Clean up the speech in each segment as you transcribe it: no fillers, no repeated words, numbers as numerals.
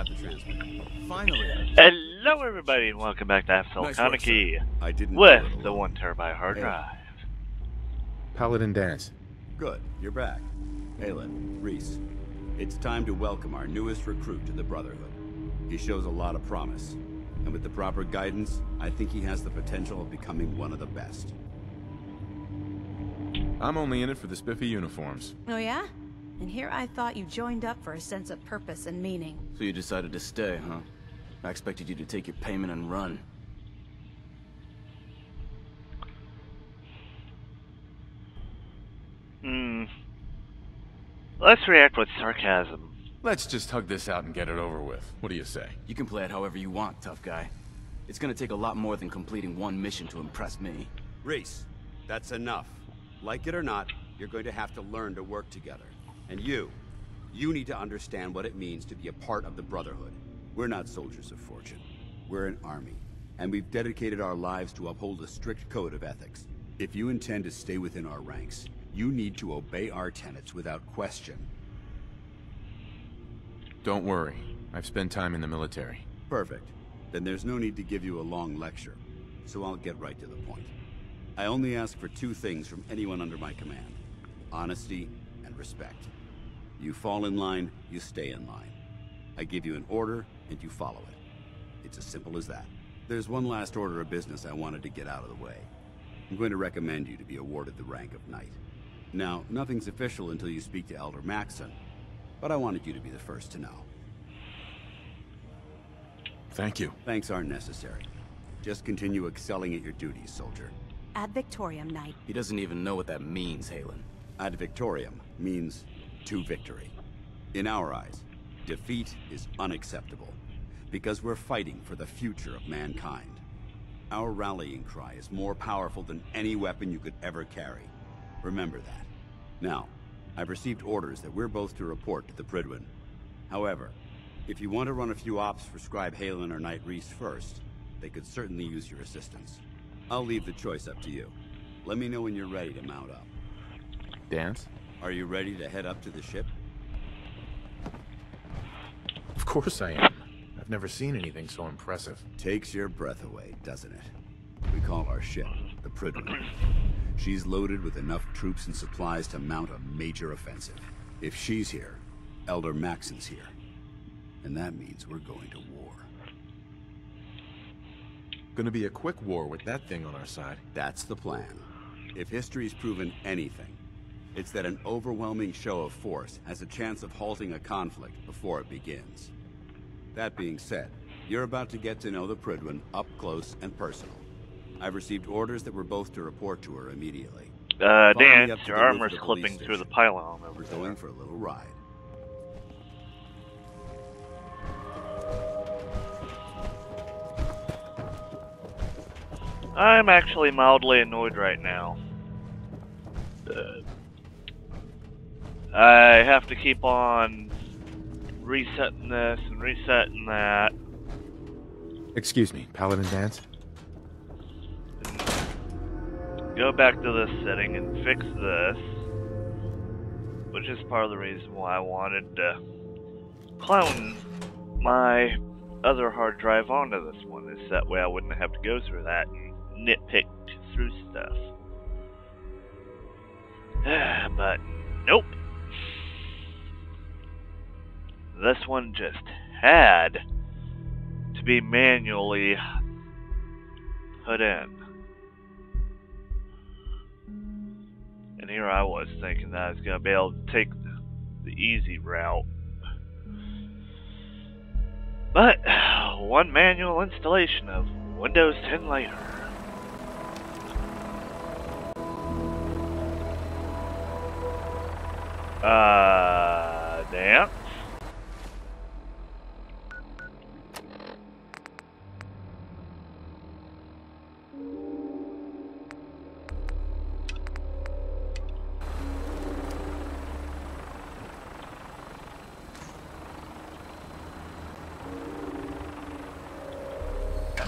have the transmitter. Finally. Hello, everybody, and welcome back to Nice Kaneki I didn't with do it the alone. 1 terabyte hard Hey. drive. Paladin Dance. Good, you're back. Aelin, Reese, it's time to welcome our newest recruit to the Brotherhood. He shows a lot of promise, and with the proper guidance, I think he has the potential of becoming one of the best. I'm only in it for the spiffy uniforms. Oh yeah? And here I thought you joined up for a sense of purpose and meaning. So you decided to stay, huh? I expected you to take your payment and run. Let's react with sarcasm. Let's just hug this out and get it over with. What do you say? You can play it however you want, tough guy. It's gonna take a lot more than completing one mission to impress me. Reese, that's enough. Like it or not, you're going to have to learn to work together. And you need to understand what it means to be a part of the Brotherhood. We're not soldiers of fortune. We're an army, and we've dedicated our lives to uphold a strict code of ethics. If you intend to stay within our ranks, you need to obey our tenets without question. Don't worry. I've spent time in the military. Perfect. Then there's no need to give you a long lecture, so I'll get right to the point. I only ask for 2 things from anyone under my command: honesty and respect. You fall in line, you stay in line. I give you an order, and you follow it. It's as simple as that. There's one last order of business I wanted to get out of the way. I'm going to recommend you to be awarded the rank of Knight. Now, nothing's official until you speak to Elder Maxson, but I wanted you to be the first to know. Thank you. Thanks aren't necessary. Just continue excelling at your duties, soldier. Ad Victoriam, Knight. He doesn't even know what that means, Halen. Ad Victoriam means to victory. In our eyes, defeat is unacceptable, because we're fighting for the future of mankind. Our rallying cry is more powerful than any weapon you could ever carry. Remember that. Now, I've received orders that we're both to report to the Pridwin. However, if you want to run a few ops for Scribe Halen or Knight Reese first, they could certainly use your assistance. I'll leave the choice up to you. Let me know when you're ready to mount up. Dance? Are you ready to head up to the ship? Of course I am. I've never seen anything so impressive. Takes your breath away, doesn't it? We call our ship the Pridwin. She's loaded with enough troops and supplies to mount a major offensive. If she's here, Elder Maxson's here. And that means we're going to war. Gonna be a quick war with that thing on our side. That's the plan. If history's proven anything, it's that an overwhelming show of force has a chance of halting a conflict before it begins. That being said, you're about to get to know the Pridwin up close and personal. I've received orders that we're both to report to her immediately. Follow me Dan, up to your the roof of armor's the police clipping through the station. pylon over We're there. going for a little ride. I'm actually mildly annoyed right now. I have to keep on resetting this and resetting that. Excuse me, Paladin Dance? Go back to this setting and fix this, which is part of the reason why I wanted to clone my other hard drive onto this one, is that way I wouldn't have to go through that and nitpick through stuff. But nope. This one just had to be manually put in. And here I was thinking that I was going to be able to take the easy route. But one manual installation of Windows 10 later. Dance?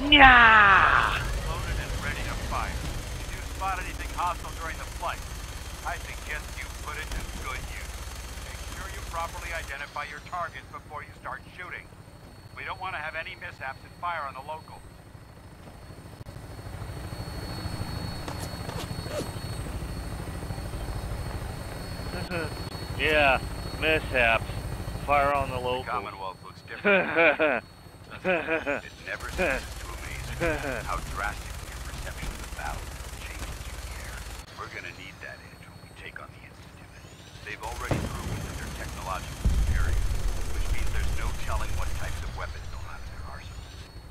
Yeah! Loaded and ready to fire. If you spot anything hostile during the flight, I suggest you put it to good use. Make sure you properly identify your targets before you start shooting. We don't want to have any mishaps and fire on the local. Yeah, mishaps. Fire on the local. The Commonwealth looks different. It never ceases to amaze me how drastically your perception of the battle changes through the air. We're gonna need that edge when we take on the Institute. They've already proven that they're technologically superior, which means there's no telling what types of weapons they'll have in their arsenal.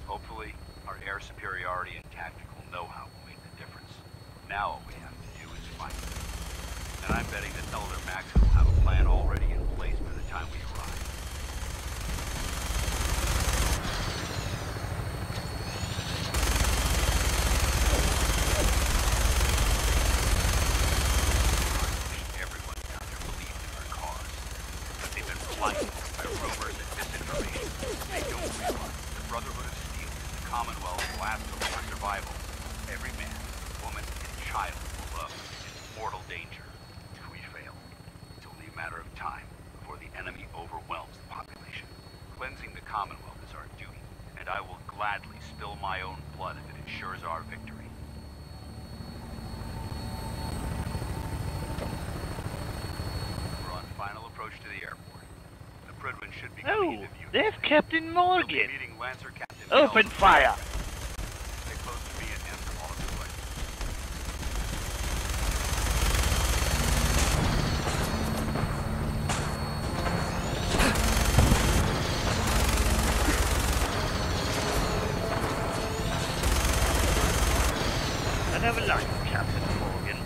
Hopefully, our air superiority and tactical know-how will make the difference. Now all we have to do is find them. And I'm betting that Elder Max will have a plan already in place by the time we arrive. Everyone down there believes in our cause, but they've been blinded by rumors and misinformation. They don't realize the Brotherhood of Steel is the Commonwealth's last hope for survival. Every man, woman, and child will love in mortal danger. If we fail, it's only a matter of time before the enemy overwhelms the population. Cleansing the Commonwealth is our duty, and I will gladly spill my own blood if it ensures our victory. We're on final approach to the airport. The Pridwin should be coming into view. There's Captain We'll be Morgan. meeting Lancer Captain Open Mills. fire. Stay close to me and answer all of your questions. I never liked Captain Morgan.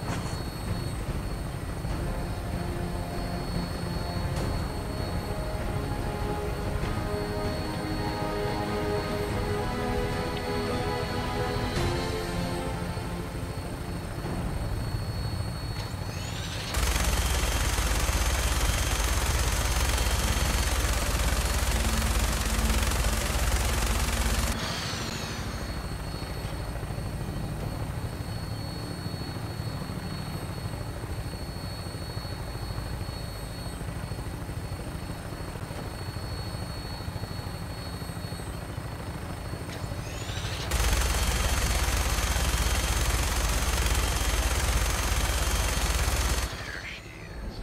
There she is.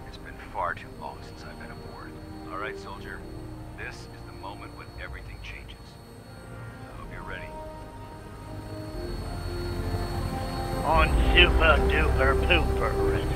It's been far too long since I've been aboard. All right, soldier. This is the moment when everything changes. I hope you're ready. On super duper pooper ready.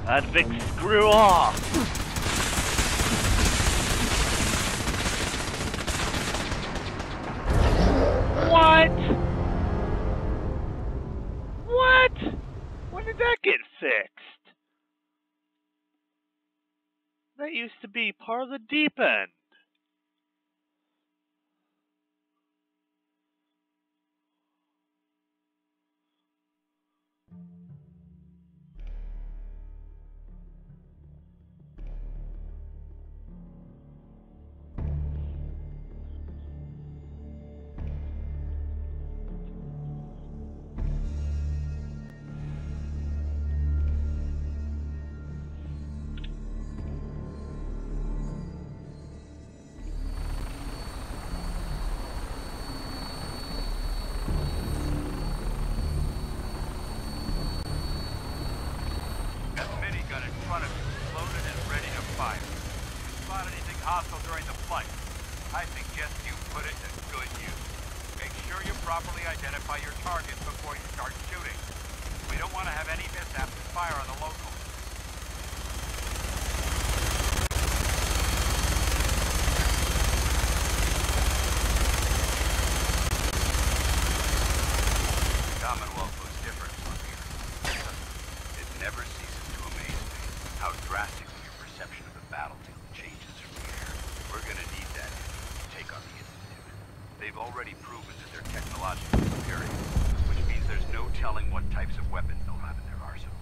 That big screw off! What? What? When did that get fixed? That used to be part of the deep end. That minigun in front of you is loaded and ready to fire. If you spot anything hostile during the flight, I suggest you put it to good use. Make sure you properly identify your targets before you start shooting. We don't want to have any mishaps and fire on the local. how drastically your perception of the battlefield changes from here. We're gonna need that to take on the Institute. They've already proven that they're technologically superior, which means there's no telling what types of weapons they'll have in their arsenal.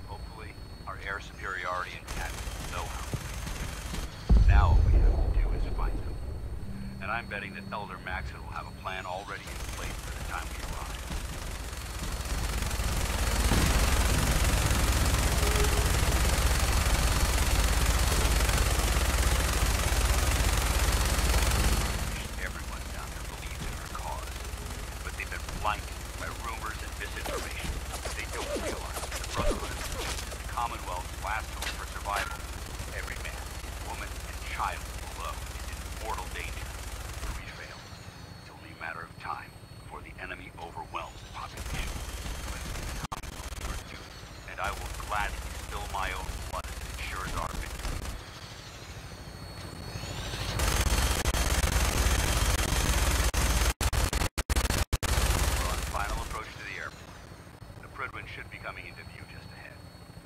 Hopefully, our air superiority and tactics will know how to play. Now all we have to do is find them. And I'm betting that Elder Maxon will have a plan already in place by the time we arrive. Everyone down there believes in our cause, but they've been blinded by rumors and misinformation. They don't realize that the Brotherhood is the Commonwealth's last hope for survival. Every man, woman, and child below is in mortal danger. If we fail, it's only a matter of time before the enemy overwhelms the population. But the Commonwealth are doomed, and I will gladly spill my own blood as it ensures our victory. We're on final approach to the airport. The Pridwin should be coming into view just ahead.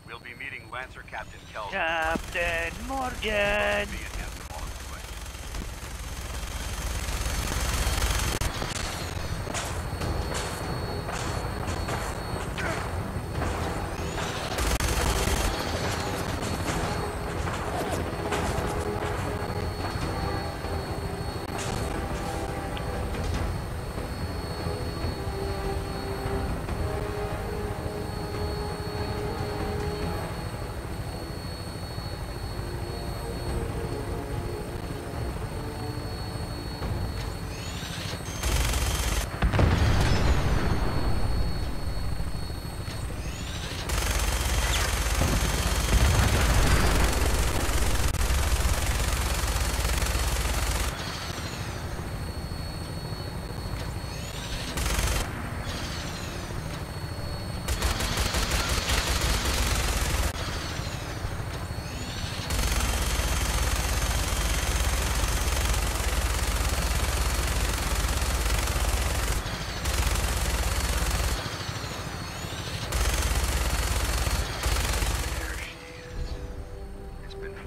We'll be meeting Lancer Captain Kelvin. Captain Morgan! Be and answer all of his questions.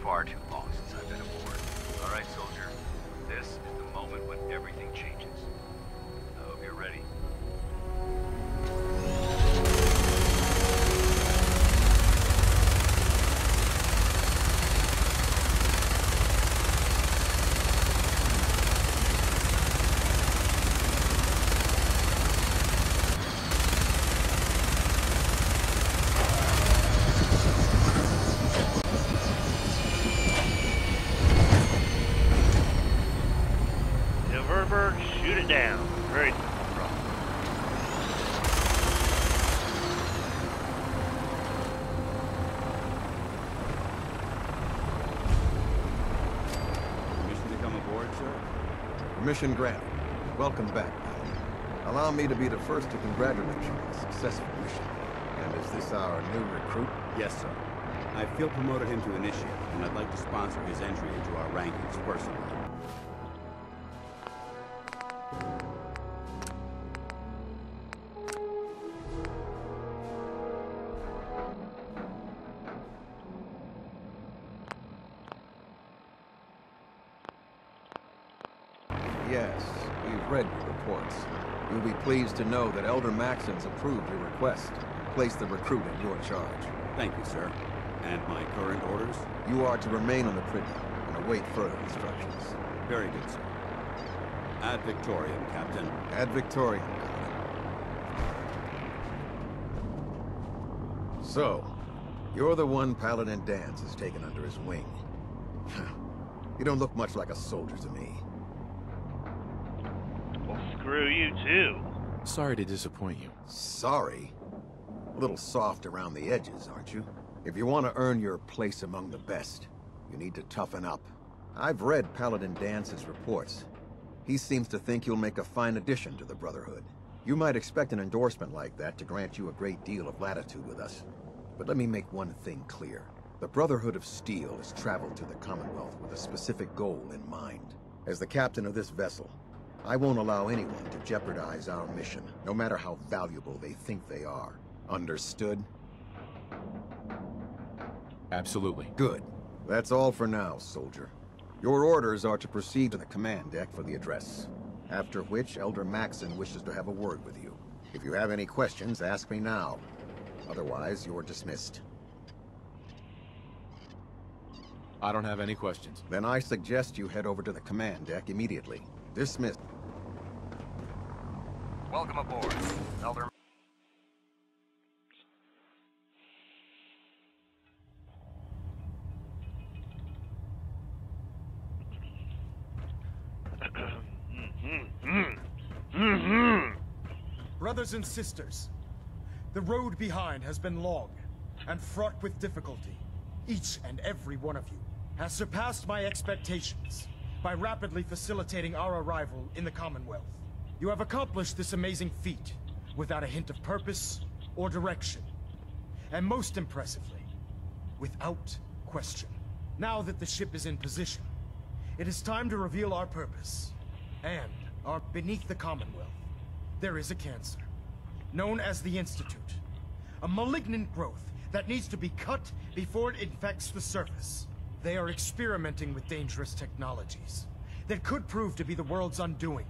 Far too long since I've been aboard. All right, soldier. This is the moment when everything changes. I hope you're ready. Shoot it down. Very simple problem. Permission to come aboard, sir? Permission granted. Welcome back, Paladin. Allow me to be the first to congratulate you on a successful mission. And is this our new recruit? Yes, sir. I feel promoted him to initiate, and I'd like to sponsor his entry into our rankings personally. Yes, we've read your reports. You'll be pleased to know that Elder Maxon's approved your request and placed the recruit in your charge. Thank you, sir. And my current orders? You are to remain on the Pridwin and await further instructions. Very good, sir. Ad Victoriam, Captain. Ad Victoriam, Paladin. So, you're the one Paladin Danse has taken under his wing. You don't look much like a soldier to me. Well, screw you too. Sorry to disappoint you. Sorry? A little soft around the edges, aren't you? If you want to earn your place among the best, you need to toughen up. I've read Paladin Dance's reports. He seems to think you'll make a fine addition to the Brotherhood. You might expect an endorsement like that to grant you a great deal of latitude with us. But let me make one thing clear. The Brotherhood of Steel has traveled to the Commonwealth with a specific goal in mind. As the captain of this vessel, I won't allow anyone to jeopardize our mission, no matter how valuable they think they are. Understood? Absolutely. Good. That's all for now, soldier. Your orders are to proceed to the command deck for the address. After which, Elder Maxson wishes to have a word with you. If you have any questions, ask me now. Otherwise, you're dismissed. I don't have any questions. Then I suggest you head over to the command deck immediately. Dismissed. Welcome aboard, Elder. Brothers and sisters, the road behind has been long and fraught with difficulty. Each and every one of you has surpassed my expectations by rapidly facilitating our arrival in the Commonwealth. You have accomplished this amazing feat without a hint of purpose or direction. And most impressively, without question. Now that the ship is in position, it is time to reveal our purpose. And beneath the Commonwealth, there is a cancer, known as the Institute. A malignant growth that needs to be cut before it infects the surface. They are experimenting with dangerous technologies that could prove to be the world's undoing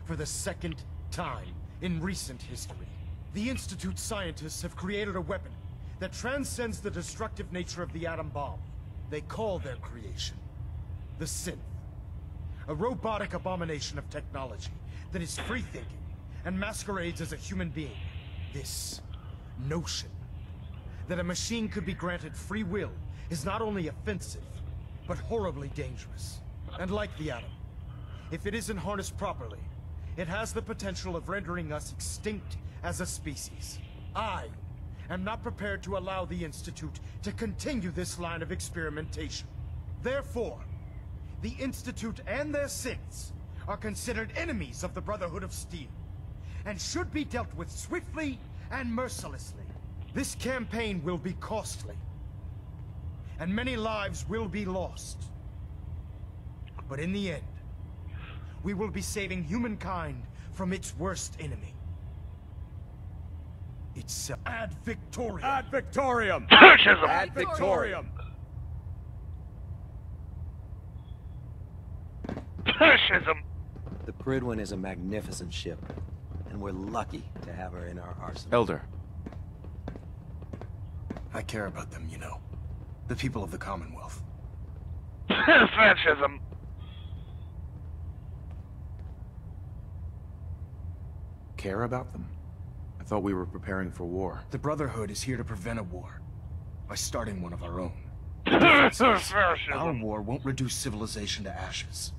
for the second time in recent history. The Institute scientists have created a weapon that transcends the destructive nature of the atom bomb. They call their creation the Synth. A robotic abomination of technology that is free-thinking and masquerades as a human being. This notion that a machine could be granted free will is not only offensive, but horribly dangerous. And like the atom, if it isn't harnessed properly, it has the potential of rendering us extinct as a species. I am not prepared to allow the Institute to continue this line of experimentation. Therefore, the Institute and their synths are considered enemies of the Brotherhood of Steel, and should be dealt with swiftly and mercilessly. This campaign will be costly, and many lives will be lost. But in the end, we will be saving humankind from its worst enemy. Itself. Ad Victoriam! Ad Victoriam! Fascism! Ad Victoriam! Fascism! The Prydwen is a magnificent ship, and we're lucky to have her in our arsenal. Elder. I care about them, you know. The people of the Commonwealth. Fascism! Care about them? I thought we were preparing for war. The Brotherhood is here to prevent a war by starting one of our own. The difference is, our Fascism! war won't reduce civilization to ashes.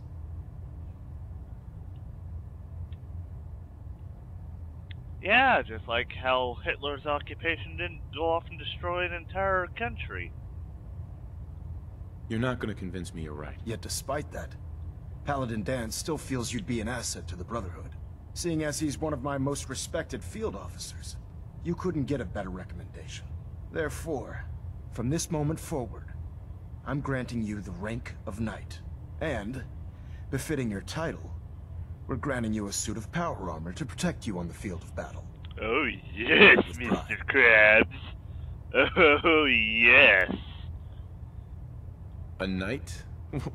Yeah, just like how Hitler's occupation didn't go off and destroy an entire country. You're not going to convince me you're right. Yet despite that, Paladin Dan still feels you'd be an asset to the Brotherhood. Seeing as he's one of my most respected field officers, you couldn't get a better recommendation. Therefore, from this moment forward, I'm granting you the rank of Knight. And, befitting your title, we're granting you a suit of power armor to protect you on the field of battle. Oh yes, With Mr. pride. Krabs. Oh yes. A knight?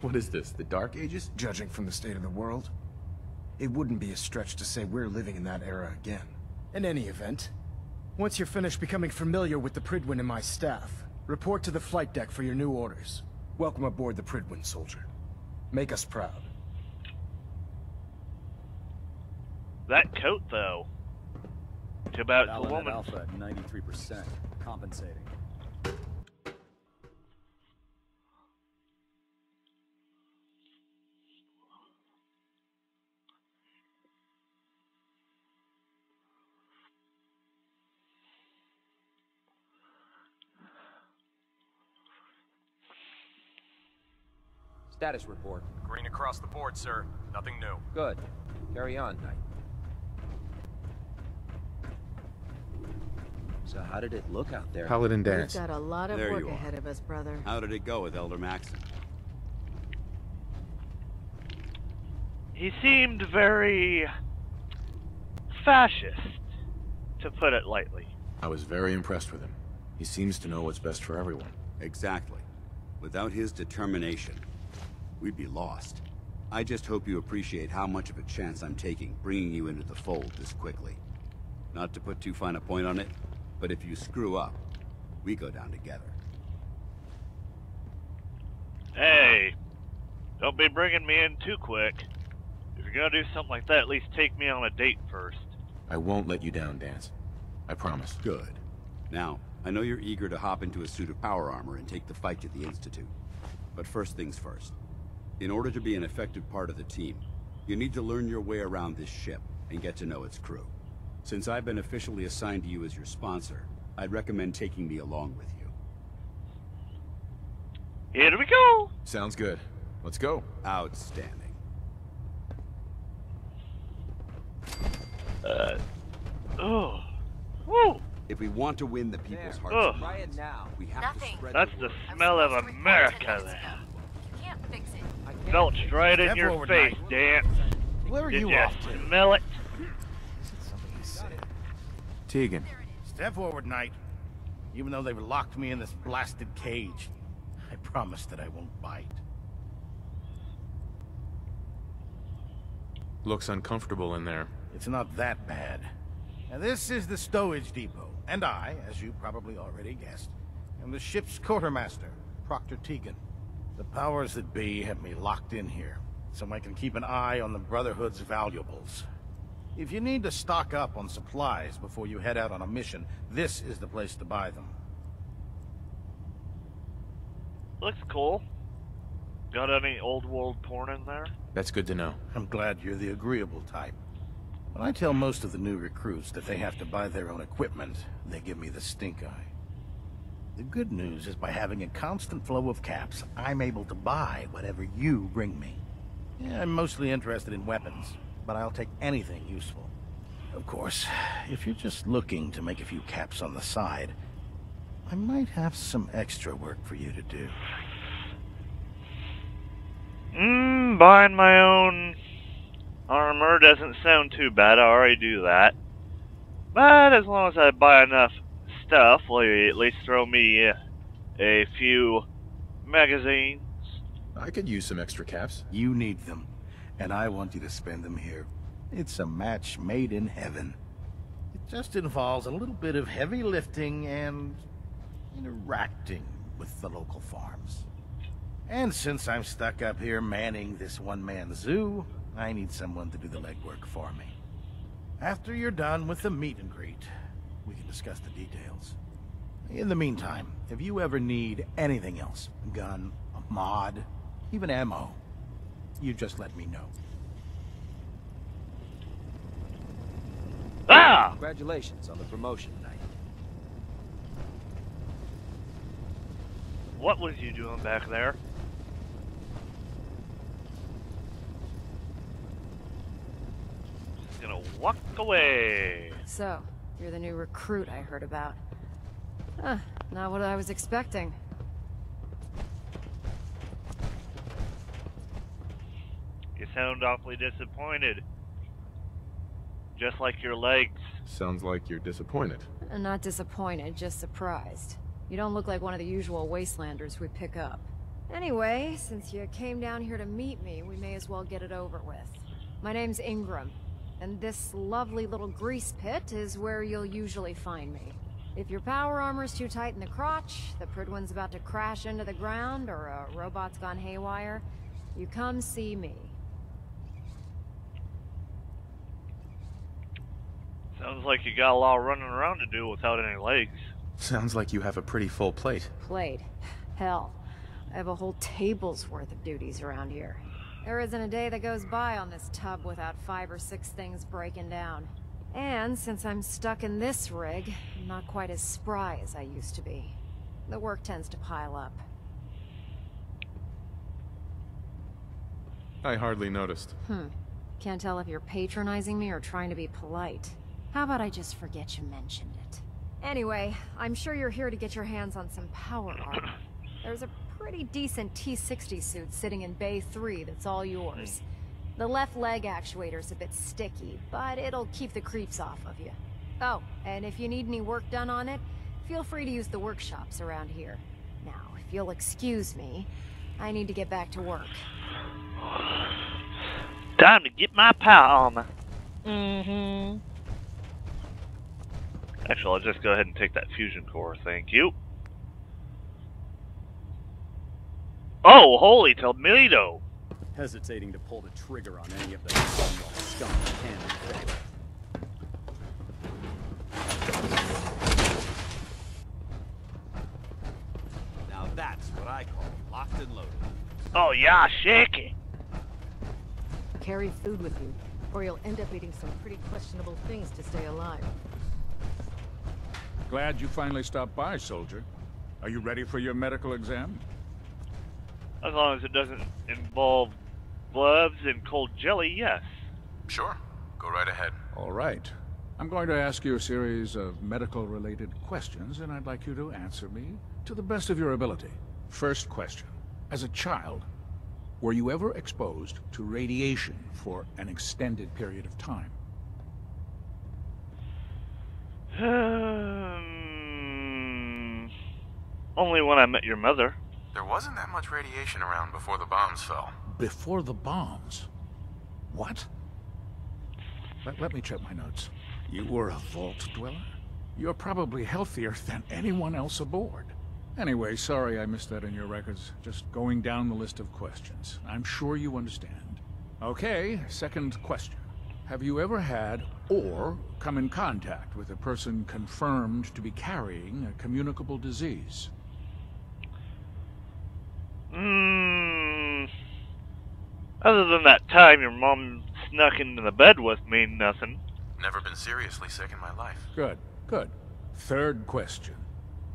What is this, the Dark Ages? Judging from the state of the world, it wouldn't be a stretch to say we're living in that era again. In any event, once you're finished becoming familiar with the Prydwen and my staff, report to the flight deck for your new orders. Welcome aboard the Prydwen, soldier. Make us proud. That coat, though. Too bad it's a Paladin woman. Alpha at 93%. Compensating. Status report. Green across the board, sir. Nothing new. Good. Carry on, Knight. So how did it look out there? Paladin We've Dance. got a lot of There work you are. ahead of us, brother. How did it go with Elder Maxson? He seemed very fascist, to put it lightly. I was very impressed with him. He seems to know what's best for everyone. Exactly. Without his determination, we'd be lost. I just hope you appreciate how much of a chance I'm taking bringing you into the fold this quickly. Not to put too fine a point on it, but if you screw up, we go down together. Hey, don't be bringing me in too quick. If you're gonna do something like that, at least take me on a date first. I won't let you down, Dance. I promise. Good. Now, I know you're eager to hop into a suit of power armor and take the fight to the Institute. But first things first. In order to be an effective part of the team, you need to learn your way around this ship and get to know its crew. Since I've been officially assigned to you as your sponsor, I'd recommend taking me along with you. Here we go! Sounds good. Let's go. Outstanding. Woo! If we want to win the people's hearts, Try it now. we have to spread That's the the word. smell of America there. Can't fix it. Belched right in your forward, face, Knight. Dan. Where are Did you you off to? smell it? Tegan. Step forward, Knight. Even though they've locked me in this blasted cage, I promise that I won't bite. Looks uncomfortable in there. It's not that bad. Now, this is the stowage depot, and I, as you probably already guessed, am the ship's quartermaster, Proctor Tegan. The powers that be have me locked in here, so I can keep an eye on the Brotherhood's valuables. If you need to stock up on supplies before you head out on a mission, this is the place to buy them. Looks cool. Got any old world porn in there? That's good to know. I'm glad you're the agreeable type. When I tell most of the new recruits that they have to buy their own equipment, they give me the stink eye. The good news is by having a constant flow of caps, I'm able to buy whatever you bring me. Yeah, I'm mostly interested in weapons, but I'll take anything useful. Of course, if you're just looking to make a few caps on the side, I might have some extra work for you to do. Buying my own armor doesn't sound too bad. I already do that. But as long as I buy enough stuff, will you at least throw me a few magazines? I could use some extra caps. You need them, and I want you to spend them here. It's a match made in heaven. It just involves a little bit of heavy lifting and interacting with the local farms. And since I'm stuck up here manning this one-man zoo, I need someone to do the legwork for me. After you're done with the meet and greet, we can discuss the details. In the meantime, if you ever need anything else, a gun, a mod, even ammo, you just let me know. Ah! Congratulations on the promotion, Knight. What was you doing back there? Just gonna walk away. So, you're the new recruit I heard about. Huh, not what I was expecting. You sound awfully disappointed. Just like your legs. Sounds like you're disappointed. Not disappointed, just surprised. You don't look like one of the usual wastelanders we pick up. Anyway, since you came down here to meet me, we may as well get it over with. My name's Ingram, and this lovely little grease pit is where you'll usually find me. If your power armor's too tight in the crotch, the Pridwin's about to crash into the ground, or a robot's gone haywire, you come see me. Sounds like you got a lot of running around to do without any legs. Sounds like you have a pretty full plate. Plate? Hell, I have a whole table's worth of duties around here. There isn't a day that goes by on this tub without 5 or 6 things breaking down. And since I'm stuck in this rig, I'm not quite as spry as I used to be. The work tends to pile up. I hardly noticed. Can't tell if you're patronizing me or trying to be polite. How about I just forget you mentioned it? Anyway, I'm sure you're here to get your hands on some power armor. There's a pretty decent T-60 suit sitting in Bay 3 that's all yours. The left leg actuator's a bit sticky, but it'll keep the creeps off of you. Oh, and if you need any work done on it, feel free to use the workshops around here. Now, If you'll excuse me, I need to get back to work. Time to get my power armor. Actually, I'll just go ahead and take that fusion core, thank you. Oh, holy tomato! Hesitating to pull the trigger on any of the scum can fail. Now that's what I call locked and loaded. Oh yeah, shake it! Carry food with you, or you'll end up eating some pretty questionable things to stay alive. Glad you finally stopped by, soldier. Are you ready for your medical exam? As long as it doesn't involve gloves and cold jelly, yes. Sure. Go right ahead. All right. I'm going to ask you a series of medical-related questions, and I'd like you to answer me to the best of your ability. First question. As a child, were you ever exposed to radiation for an extended period of time? Only when I met your mother. There wasn't that much radiation around before the bombs fell. Before the bombs? What? Let me check my notes. You were a vault dweller? You're probably healthier than anyone else aboard. Anyway, sorry I missed that in your records. Just going down the list of questions. I'm sure you understand. Okay, second question. Have you ever had or come in contact with a person confirmed to be carrying a communicable disease? Other than that time your mom snuck into the bed with me, nothing. Never been seriously sick in my life. Good, good. Third question.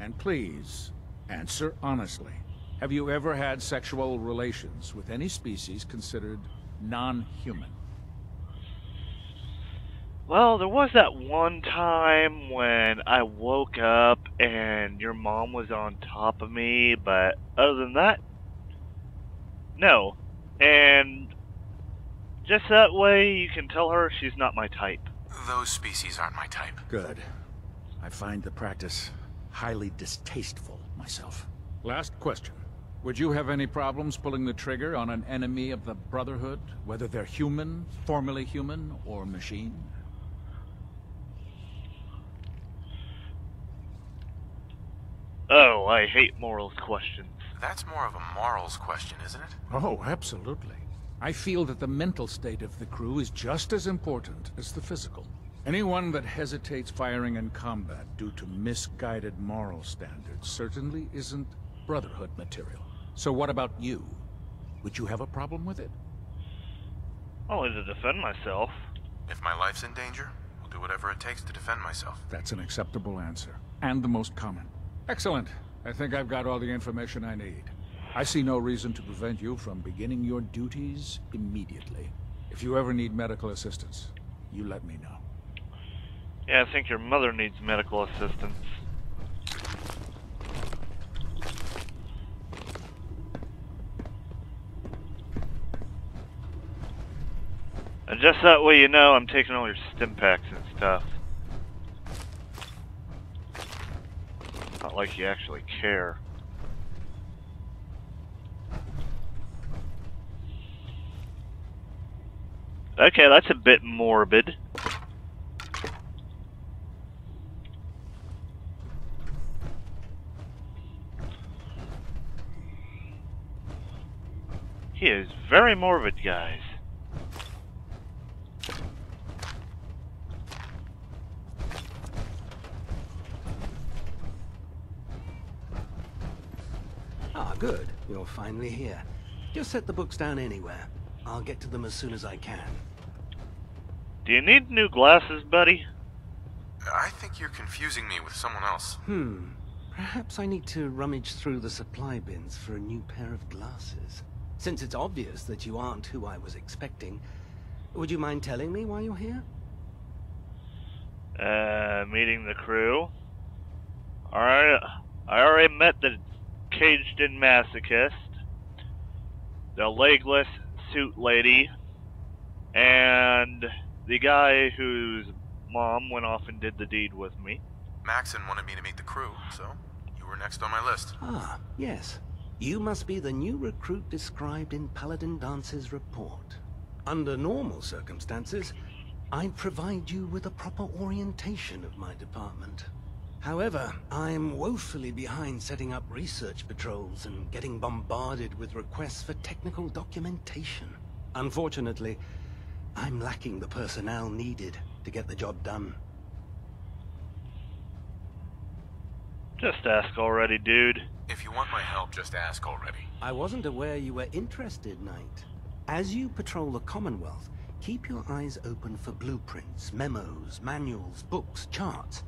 And please, answer honestly. Have you ever had sexual relations with any species considered non-human? Well, there was that one time when I woke up and your mom was on top of me, but other than that, no. And just that way you can tell her she's not my type. Those species aren't my type. Good. I find the practice highly distasteful myself. Last question. Would you have any problems pulling the trigger on an enemy of the Brotherhood, whether they're human, formerly human, or machine? Oh, I hate morals questions. That's more of a morals question, isn't it? Oh, absolutely. I feel that the mental state of the crew is just as important as the physical. Anyone that hesitates firing in combat due to misguided moral standards certainly isn't Brotherhood material. So what about you? Would you have a problem with it? Only to defend myself. If my life's in danger, I'll do whatever it takes to defend myself. That's an acceptable answer, and the most common. Excellent. I think I've got all the information I need. I see no reason to prevent you from beginning your duties immediately. If you ever need medical assistance, you let me know. Yeah, I think your mother needs medical assistance. And just that way you know I'm taking all your stim packs and stuff. Not like you actually care. Okay, that's a bit morbid. He is very morbid, guys. Ah, good. You're finally here. Just set the books down anywhere. I'll get to them as soon as I can. Do you need new glasses, buddy? I think you're confusing me with someone else. Perhaps I need to rummage through the supply bins for a new pair of glasses. Since it's obvious that you aren't who I was expecting, would you mind telling me why you're here? Meeting the crew. Alright, I already met the caged-in masochist, the legless suit lady, and the guy whose mom went off and did the deed with me. Maxon wanted me to meet the crew, so you were next on my list. Ah, yes. You must be the new recruit described in Paladin Dance's report. Under normal circumstances, I'd provide you with a proper orientation of my department. However, I'm woefully behind setting up research patrols and getting bombarded with requests for technical documentation. Unfortunately, I'm lacking the personnel needed to get the job done. Just ask already, dude. If you want my help, just ask already. I wasn't aware you were interested, Knight. As you patrol the Commonwealth, keep your eyes open for blueprints, memos, manuals, books, charts.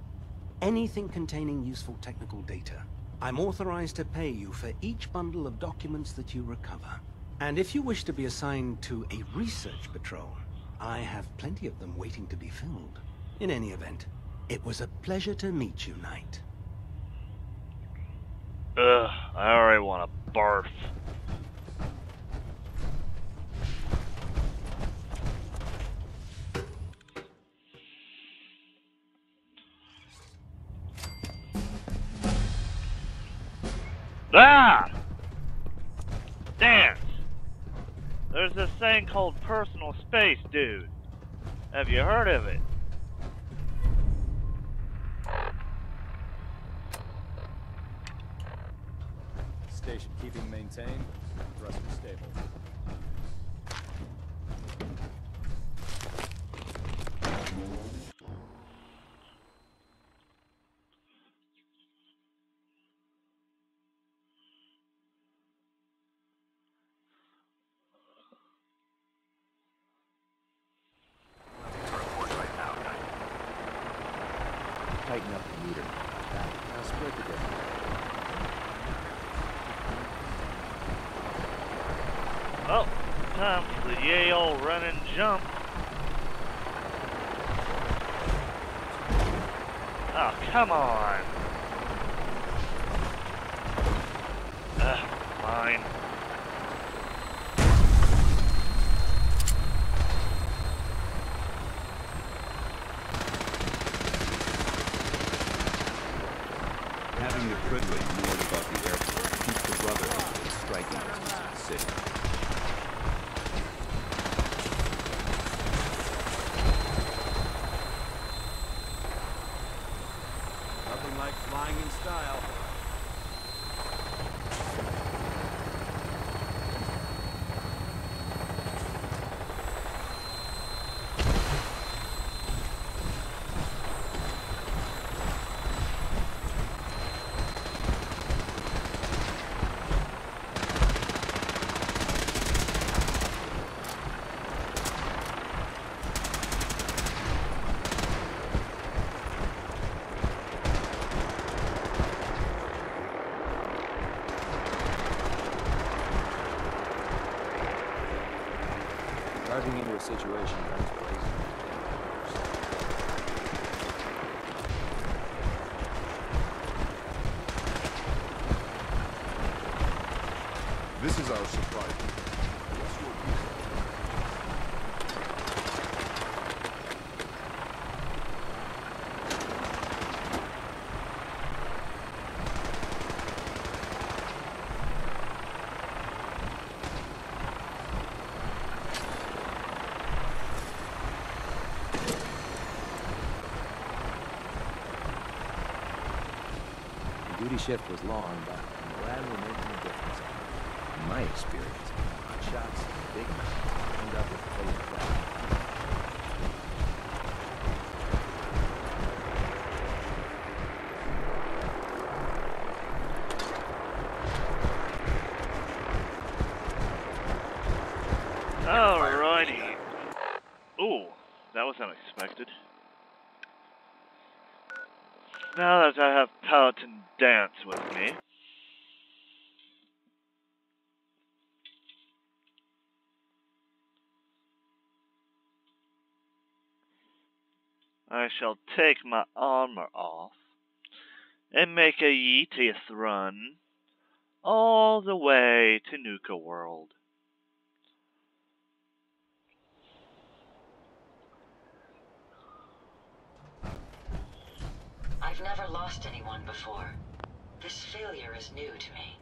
Anything containing useful technical data. I'm authorized to pay you for each bundle of documents that you recover. And if you wish to be assigned to a research patrol, I have plenty of them waiting to be filled. In any event, it was a pleasure to meet you, Knight. Ugh, I already want to barf. Ah! Dance! There's this thing called personal space, dude. Have you heard of it? Station keeping maintained. Thruster stable. Tighten up the meter. Now split the difference. Oh, time for the yay old run and jump. Oh, come on. Fine. Having the privilege moored above the airport keeps the Brotherhood in striking distance of the city. Nothing like flying in style. Driving into a situation guns blazing. This is our supply. What's your piece? The duty shift was long, but I'm glad we're making a difference. In my experience, hot shots, big men, end up with fatal crowd. Alrighty. Ooh, that was unexpected. Now that I have Paladin Dance with me, I shall take my armor off and make a yeetieth run all the way to Nuka World. I've never lost anyone before. This failure is new to me.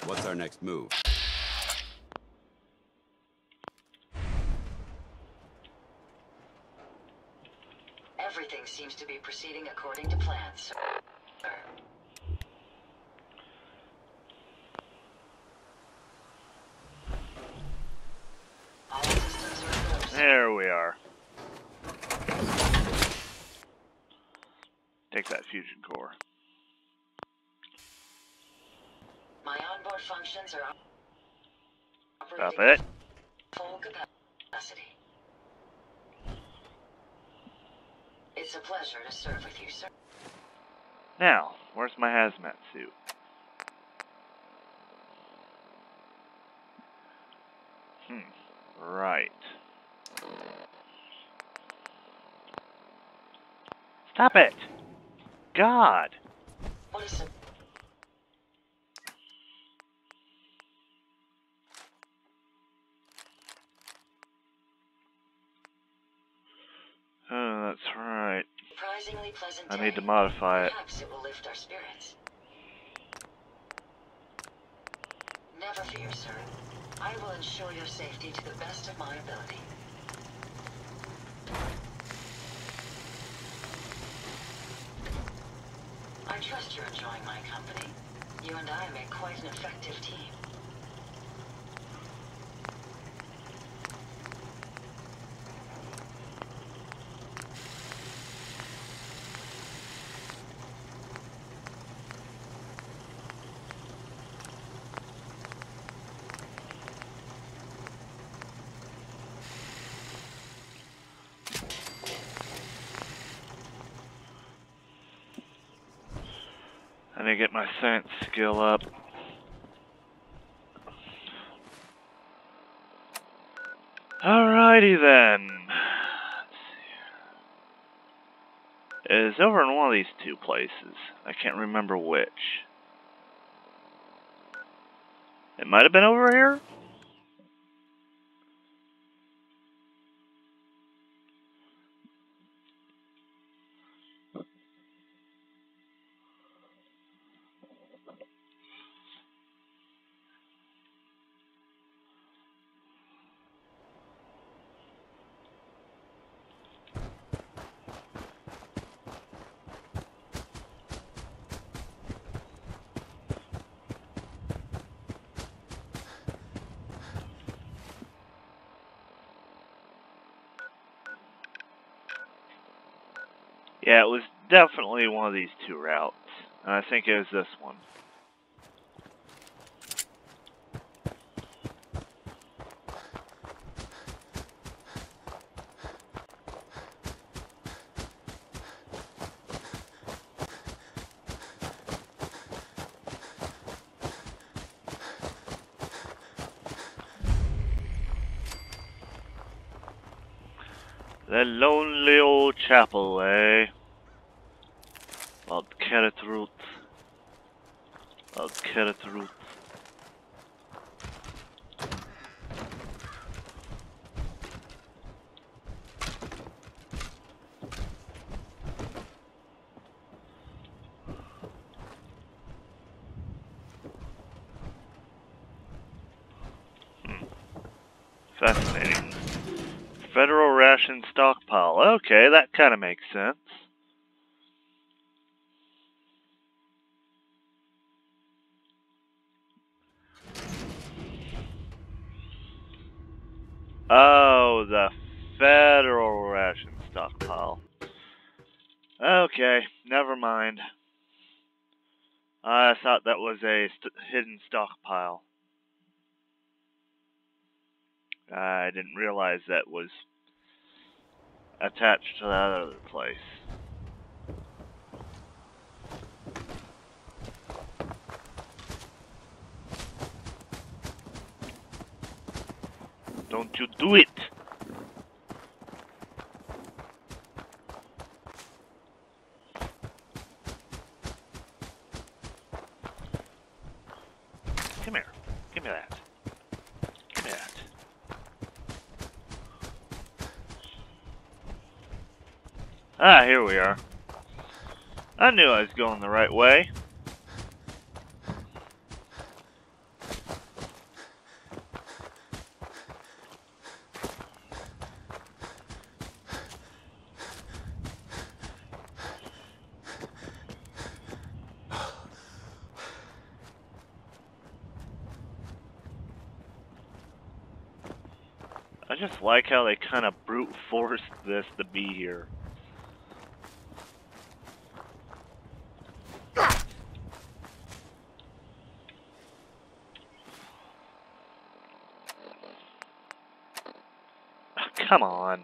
What's our next move? Everything seems to be proceeding according to plan, sir. All systems are go, sir. There we are. Take that fusion core. My onboard functions are Stop operating it. at full capacity. It's a pleasure to serve with you, sir. Now, where's my hazmat suit? Right. Stop it! God! What is it? Oh, that's right. Surprisingly pleasant I day. need to modify it. Perhaps it will lift our spirits. Never fear, sir. I will ensure your safety to the best of my ability. I trust you're enjoying my company. You and I make quite an effective team. I need to get my science skill up. Alrighty then. Let's see. It's over in one of these two places. I can't remember which. It might have been over here? Yeah, it was definitely one of these two routes. And I think it was this one. The lonely old chapel, eh? Old carrot root. Old carrot root. Fascinating. Federal ration stockpile. Okay, that kind of makes sense. Oh, the federal ration stockpile. Okay, never mind. I thought that was a hidden stockpile. I didn't realize that was attached to that other place. Don't you do it! Come here. Give me that. Give me that. Ah, here we are. I knew I was going the right way. I just like how they kind of brute forced this to be here. Come on.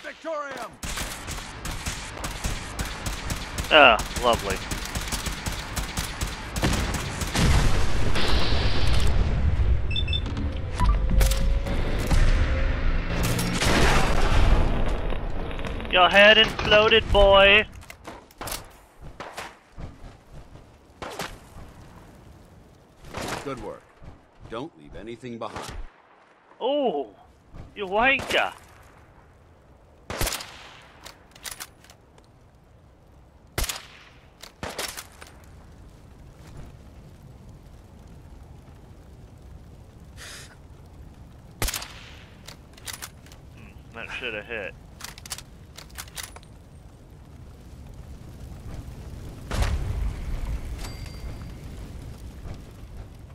Victorium! Ah, lovely. Your head imploded, boy. Good work. Don't leave anything behind. Oh, you wanker. That should have hit.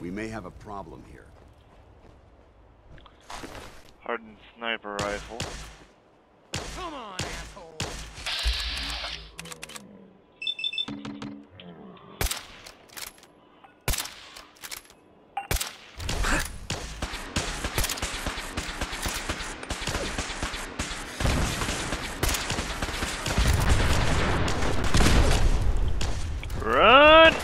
We may have a problem here. Hardened sniper rifle. Come on, asshole! Run!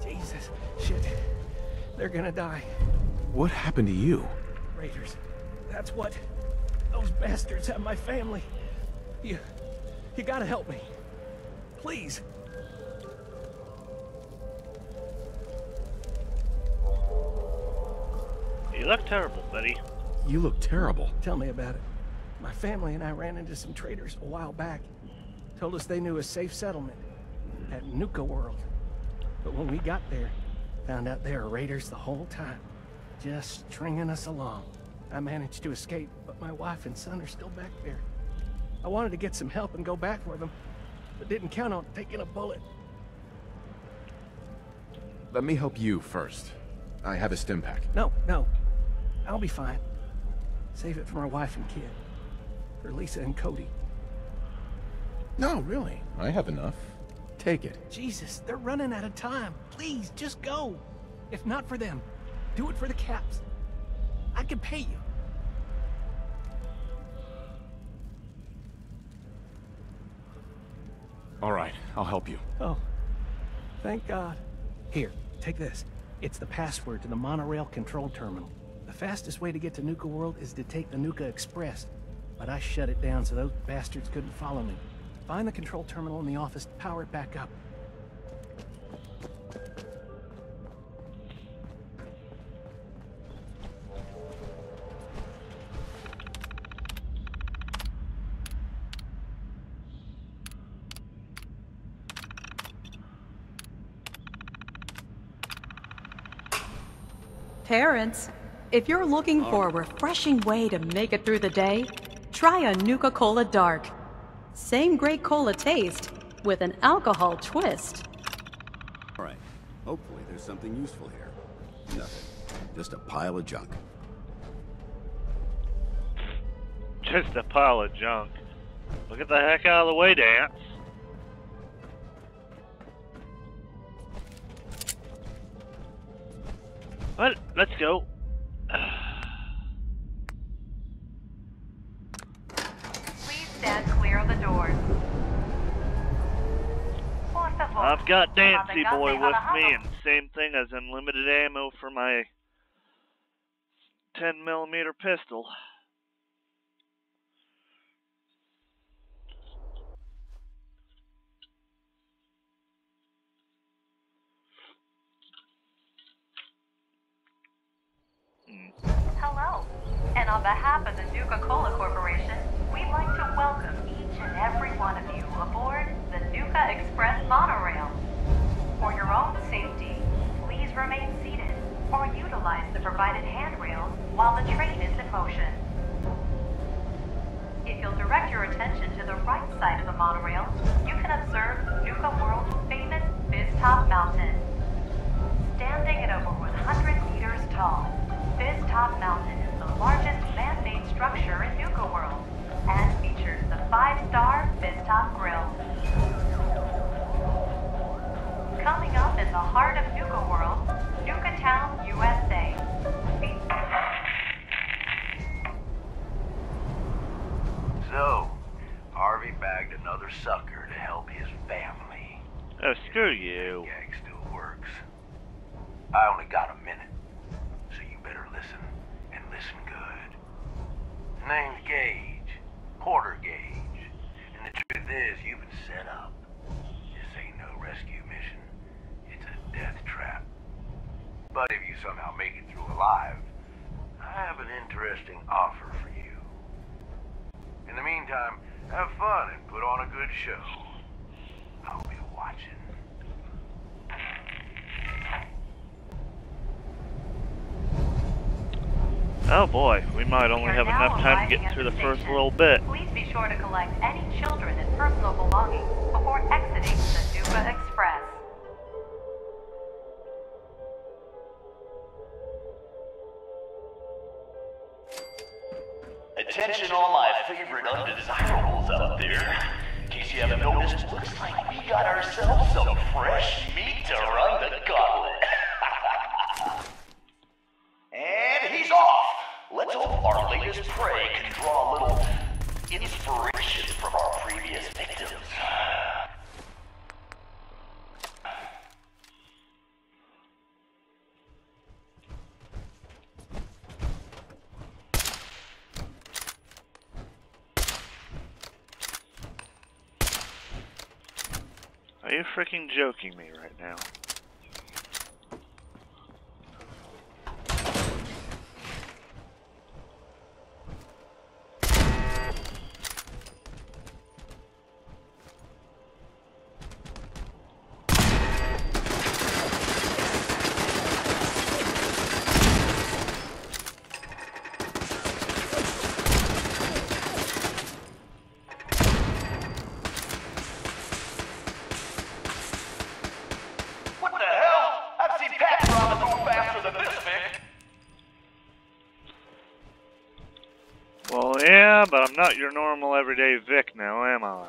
Jesus, shit. They're gonna die. What happened to you? Raiders. That's what. Those bastards have my family. You gotta help me. Please. You look terrible, buddy. You look terrible. Tell me about it. My family and I ran into some traitors a while back. Told us they knew a safe settlement at Nuka World. But when we got there, found out they were raiders the whole time. Just stringing us along. I managed to escape, but my wife and son are still back there. I wanted to get some help and go back for them, but didn't count on taking a bullet. Let me help you first. I have a stim pack. No. I'll be fine. Save it for my wife and kid. For Lisa and Cody. No, really. I have enough. Take it. Jesus, they're running out of time. Please, just go. If not for them, do it for the Caps. I can pay you. All right, I'll help you. Oh, Thank God. Here, take this. It's the password to the monorail control terminal. The fastest way to get to Nuka World is to take the Nuka Express. But I shut it down so those bastards couldn't follow me. Find the control terminal in the office, power it back up. Terrence, if you're looking for a refreshing way to make it through the day, try a Nuka-Cola Dark. Same great cola taste, with an alcohol twist. All right. Hopefully there's something useful here. Nothing. Just a pile of junk. Just a pile of junk. Well, get the heck out of the way, Dance. What? Let's go. Please stand clear of the doors. I've got Dancy Boy with me, and same thing as unlimited ammo for my 10mm pistol. Hello, and on behalf of the Nuka-Cola Corporation, we'd like to welcome each and every one of you aboard the Nuka Express monorail. For your own safety, please remain seated or utilize the provided handrails while the train is in motion. If you'll direct your attention to the right side of the monorail, you can observe Nuka World's famous Fizz-Top Mountain. Standing at over 100 meters tall, Fizz-Top Mountain is the largest man-made structure in Nuka World and features the 5-star Fizz-Top Grill. Coming up in the heart of Nuka World, Nuka Town, USA. So, Harvey bagged another sucker to help his family. Oh, screw you. The gag still works. I only got a minute, so you better listen, and listen good. His name's Gage, Porter Gage, and the truth is, you've been set up. This ain't no rescue mission. It's a death trap. But if you somehow make it through alive, I have an interesting offer for you. In the meantime, have fun and put on a good show. I'll be watching. Oh boy, we might only have enough time to get through the first little bit. Please be sure to collect any children and personal belongings before exiting the Nuka Express. Attention all my favorite undesirables out there. In case you haven't noticed, looks like we got ourselves some fresh meat to run the gauntlet. And he's off! Let's hope our latest prey can draw a little inspiration from our previous victims. Are you freaking joking me right now? Well, yeah, but I'm not your normal everyday Vic now, am I?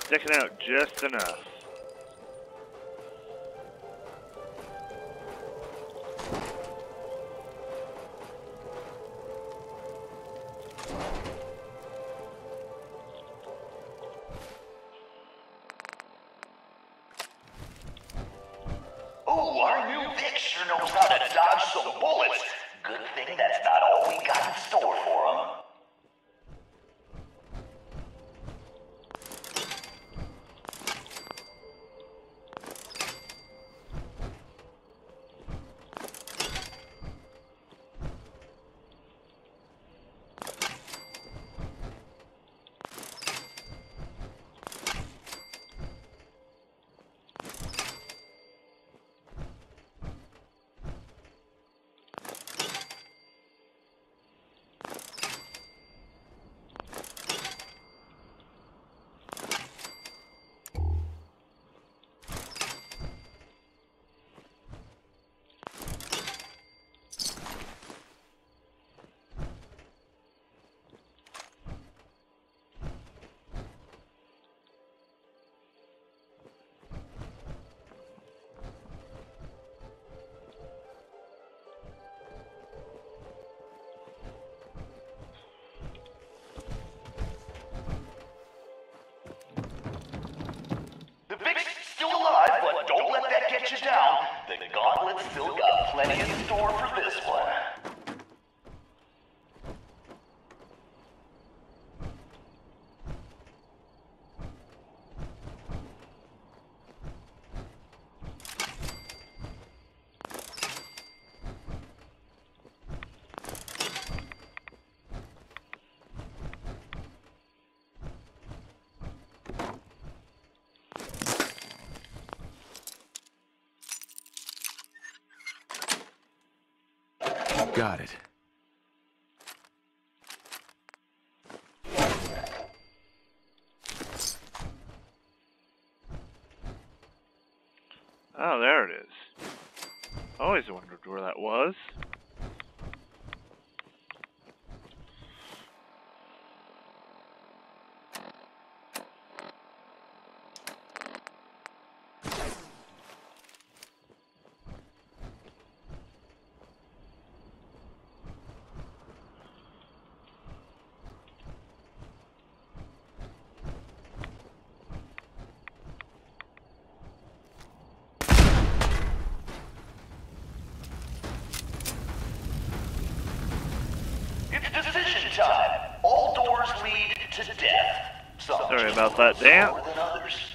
sticking out just enough. Ooh, our new Vic sure knows how to dodge some bullets. Good thing that's not all we got in store for him. Get you down. The gauntlet's still got plenty in store for this one. Got it. Oh, there it is. I always wondered where that was. Decision time. All doors lead to death. Some Sorry about that, Dan. more than others.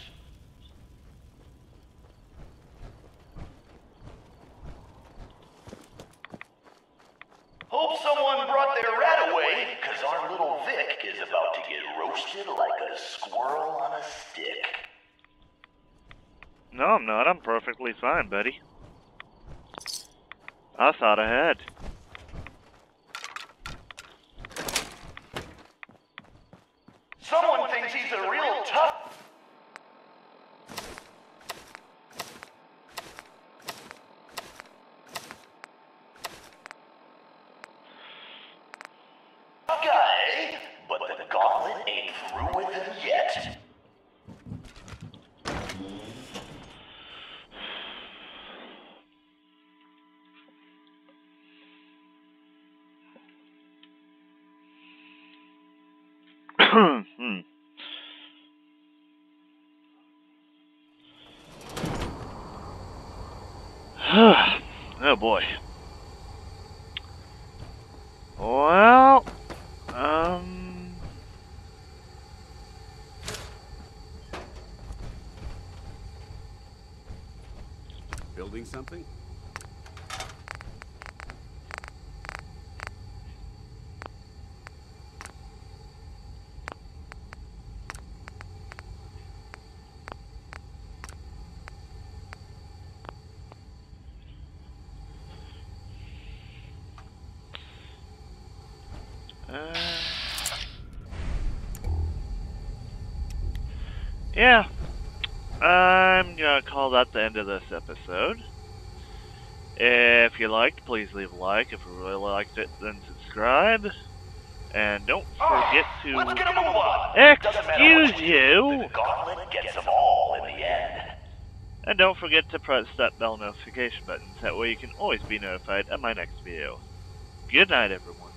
Hope someone brought their rat away, because our little Vic is about to get roasted like a squirrel on a stick. No, I'm not. I'm perfectly fine, buddy. I thought ahead. Someone thinks he's a real tough guy, but the gauntlet ain't through with him yet. Oh boy. Well, Building something? yeah. I'm gonna call that the end of this episode. If you liked, please leave a like. If you really liked it, then subscribe. And don't forget to... Let's get a move on. Excuse you! The gauntlet gets them all in the end. And don't forget to press that bell notification button. That way you can always be notified of my next video. Good night, everyone.